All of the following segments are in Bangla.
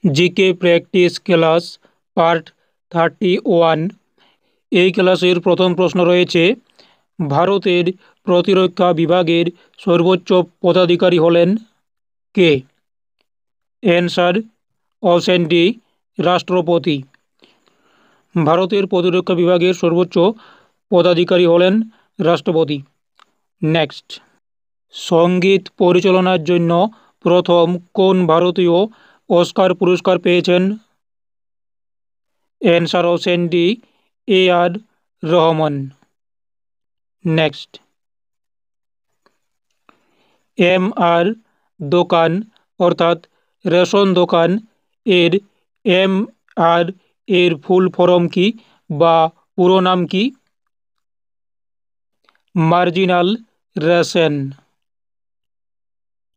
GK practice class part 31। এই ক্লাসের প্রথম প্রশ্ন রয়েছে, ভারতের প্রতিরক্ষা বিভাগের সর্বোচ্চ পদাধিকারী হলেন কে? অ্যান্সার অপশন ডি, রাষ্ট্রপতি। ভারতের প্রতিরক্ষা বিভাগের সর্বোচ্চ পদাধিকারী হলেন রাষ্ট্রপতি। নেক্সট, সঙ্গীত পরিচালনার জন্য প্রথম কোন ভারতীয় অস্কার পুরস্কার পেয়েছেন? অ্যান্সার অপশন ডি, এ আর রহমান। নেক্সট, এম আর দোকান অর্থাৎ রেশন দোকান এর এম আর এর ফুল ফর্ম কি বা পুরো নাম কি? Marginal ration.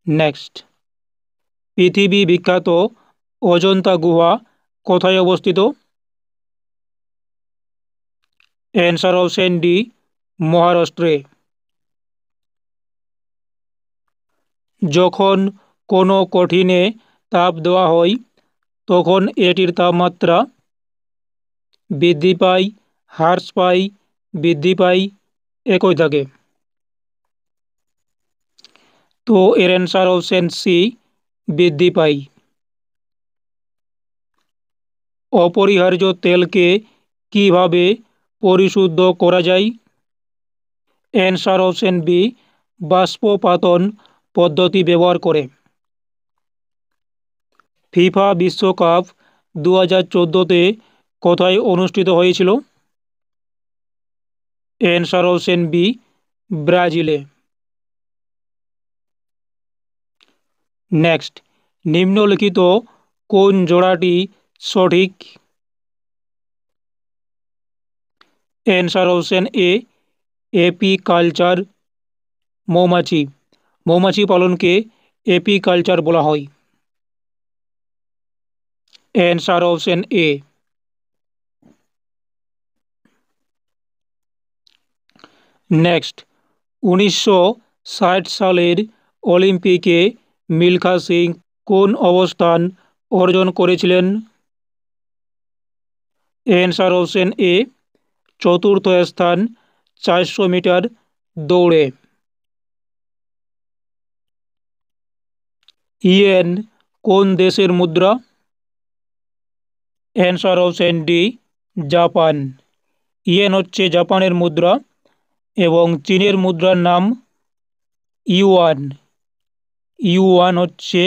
নেক্সট, পৃথিবী বিখ্যাত অজন্তা গুহা কোথায় অবস্থিত? অ্যান্সার অপশন ডি, মহারাষ্ট্রে। যখন কোনো কঠিনে তাপ দেওয়া হয় তখন এটির তাপমাত্রা বৃদ্ধি পায়, হ্রাস পায়, বৃদ্ধি পায়, একই থাকে। তো এর অ্যান্সার অপশন সি, বৃদ্ধি পায়। অপরিহার্য তেলকে কিভাবে পরিশুদ্ধ করা যায়? অ্যান্সার অপশন বি, বাষ্পপাতন পদ্ধতি ব্যবহার করে। ফিফা বিশ্বকাপ 2014-তে কোথায় অনুষ্ঠিত হয়েছিল? অ্যান্সার অপশন বি, ব্রাজিলে। নেক্সট, নিম্নলিখিত কোন জোড়াটি সঠিক? Answer option A, apiculture. মৌমাছি মৌমাছি পালনকে এপিকালচার বলা হয়। Answer option A. নেক্সট, 1960 সালের অলিম্পিকে মিলখা সিং কোন অবস্থান অর্জন করেছিলেন? অ্যান্সার অপশন এ, চতুর্থ স্থান 400 মিটার দৌড়ে। ইয়েন কোন দেশের মুদ্রা? Answer option D, Japan. Yen হচ্ছে জাপানের মুদ্রা এবং চীনের মুদ্রার নাম ইউয়ান। ইউয়ান হচ্ছে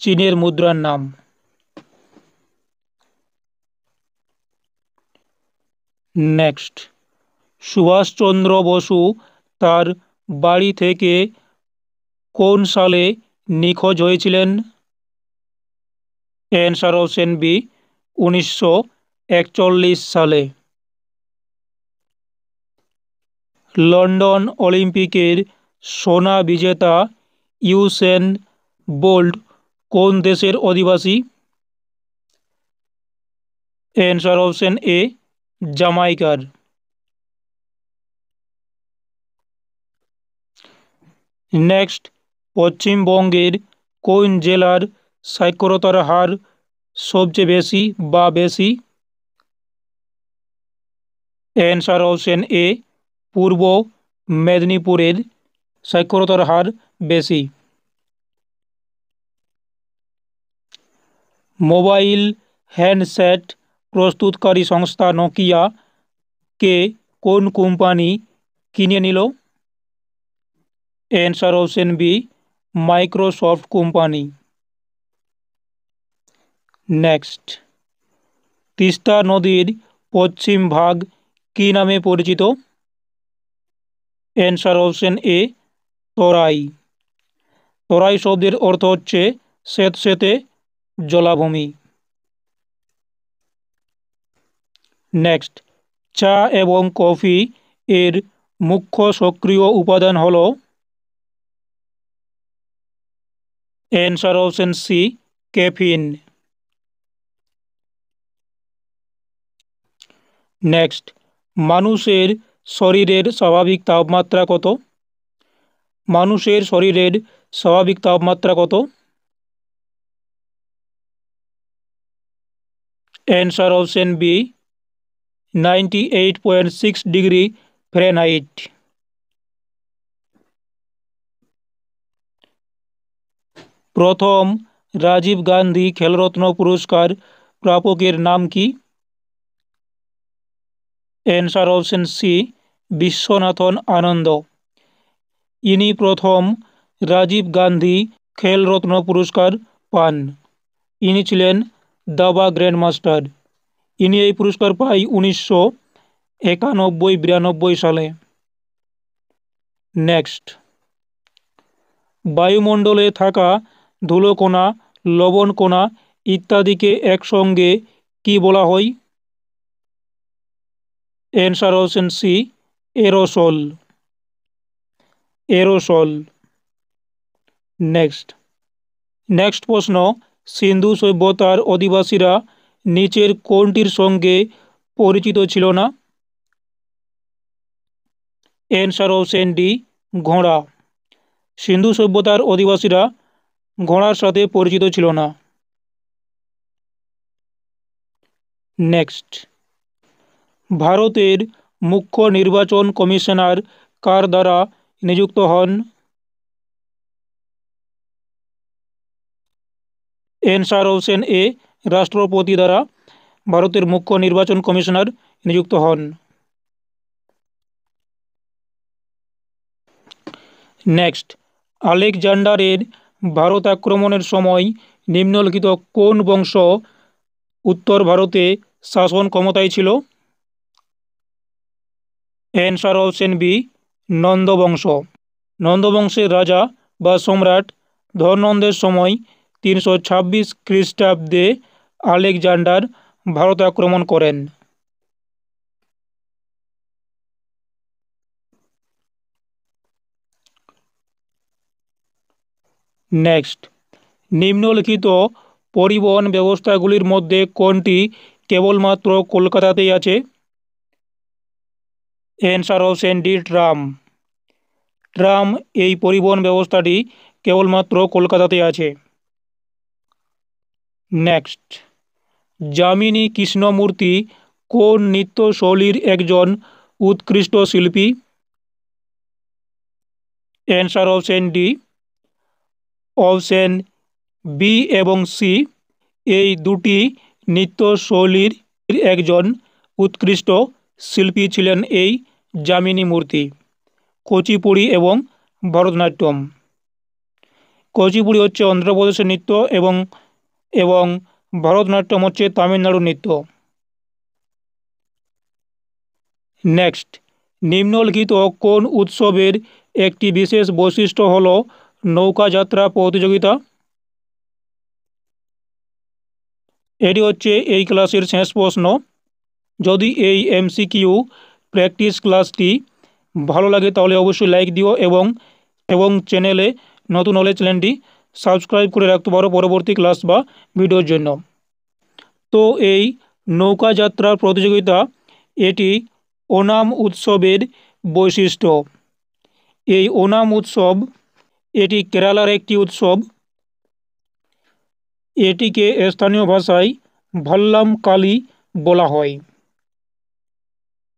চীনের মুদ্রার নাম। নেক্সট, সুভাষচন্দ্র বসু তার বাড়ি থেকে কোন সালে নিখোঁজ হয়েছিলেন? অ্যান্সার অপশন বি, 1941 সালে। লন্ডন অলিম্পিকের সোনা বিজেতা ইউসেন বোল্ট কোন দেশের অধিবাসী? অ্যান্সার অপশন এ, জামাইকার। নেক্সট, পশ্চিমবঙ্গের কোন জেলার সাক্ষরতার হার সবচেয়ে বেশি বা বেশি? অ্যান্সার অপশন এ, পূর্ব মেদিনীপুরের সাক্ষরতার হার বেশি। মোবাইল হ্যান্ডসেট প্রস্তুতকারী সংস্থা নোকিয়া কে কোন কোম্পানি কিনে নিল? Answer option B, Microsoft company. Next, Teesta নদীর পশ্চিম ভাগ কী নামে পরিচিত? অ্যান্সার অপশন এ, তরাই। তরাই শব্দের অর্থ হচ্ছে স্যাঁতসেঁতে জলাভূমি। নেক্সট, চা এবং কফি এর মুখ্য সক্রিয় উপাদান হল? Answer option C, caffeine. Next, মানুষের শরীরের স্বাভাবিক তাপমাত্রা কত? মানুষের শরীরের স্বাভাবিক তাপমাত্রা কত? Answer option B 98.6 degree Fahrenheit. প্রথম রাজীব গান্ধী খেলরত্ন পুরস্কার প্রাপকের নাম কি? Answer option C Viswanathan Anand. ইনি প্রথম রাজীব গান্ধী খেলরত্ন পুরস্কার পান। ইনি ছিলেন দাবা গ্র্যান্ডমাস্টার। ইনি এই পুরস্কার পায় 1991-92 সালে। নেক্সট, বায়ুমণ্ডলে থাকা ধুলোকণা, লবণকণা ইত্যাদিকে একসঙ্গে কি বলা হয়? Answer option C aerosol. Aerosol. Next প্রশ্ন, সিন্ধু সভ্যতার অধিবাসীরা নিচের কোনটির সঙ্গে পরিচিত ছিল না? অ্যান্সার অপশন ডি ঘোড়া। সিন্ধু সভ্যতার অধিবাসীরা ঘোড়ার সাথে পরিচিত ছিল না। নেক্সট, ভারতের মুখ্য নির্বাচন কমিশনার কার দ্বারা নিযুক্ত হন? অ্যান্সার অপশন এ রাষ্ট্রপতি দ্বারা ভারতের মুখ্য নির্বাচন কমিশনার নিযুক্ত হন। নেক্সট, আলেকজান্ডারের ভারত আক্রমণের সময় নিম্নলিখিত কোন বংশ উত্তর ভারতে শাসন ক্ষমতায় ছিল? অ্যান্সার অপশন বি নন্দ বংশ। নন্দ বংশের রাজা বা সম্রাট ধননন্দের সময় 326 খ্রিস্টাব্দে আলেকজান্ডার ভারত আক্রমণ করেন। নেক্সট, নিম্নলিখিত পরিবহন ব্যবস্থাগুলির মধ্যে কোনটি কেবলমাত্র কলকাতাতেই আছে? Answer option D tram. Tram এই পরিবহন ব্যবস্থাটি কেবলমাত্র কলকাতাতে আছে। নেক্সট, যামিনী কৃষ্ণমূর্তি কোন নৃত্যশৈলীর একজন উৎকৃষ্ট শিল্পী? Answer option D option B এবং সি এই দুটি নৃত্যশৈলীর একজন উৎকৃষ্ট শিল্পী ছিলেন এই যামিনী মূর্তি, কুচিপুড়ি এবং ভরতনাট্যম। কুচিপুড়ি হচ্ছে অন্ধ্রপ্রদেশের নৃত্য এবং এবং ভরতনাট্যম হচ্ছে তামিলনাড়ুর নৃত্য। নেক্সট, নিম্নলিখিত কোন উৎসবের একটি বিশেষ বৈশিষ্ট্য হল নৌকাযাত্রা প্রতিযোগিতা? এটি হচ্ছে এই ক্লাসের শেষ প্রশ্ন। যদি এই এমসিকিউ প্র্যাকটিস ক্লাসটি ভালো লাগে তাহলে অবশ্যই লাইক দিও এবং চ্যানেলে নতুন হলে চ্যানেলটি সাবস্ক্রাইব করে রাখতে পারো পরবর্তী ক্লাস বা ভিডিওর জন্য। তো এই নৌকাযাত্রা প্রতিযোগিতা এটি ওনাম উৎসবের বৈশিষ্ট্য। এই ওনাম উৎসব এটি কেরালার একটি উৎসব। এটিকে স্থানীয় ভাষায় ভাল্লাম কালী বলা হয়।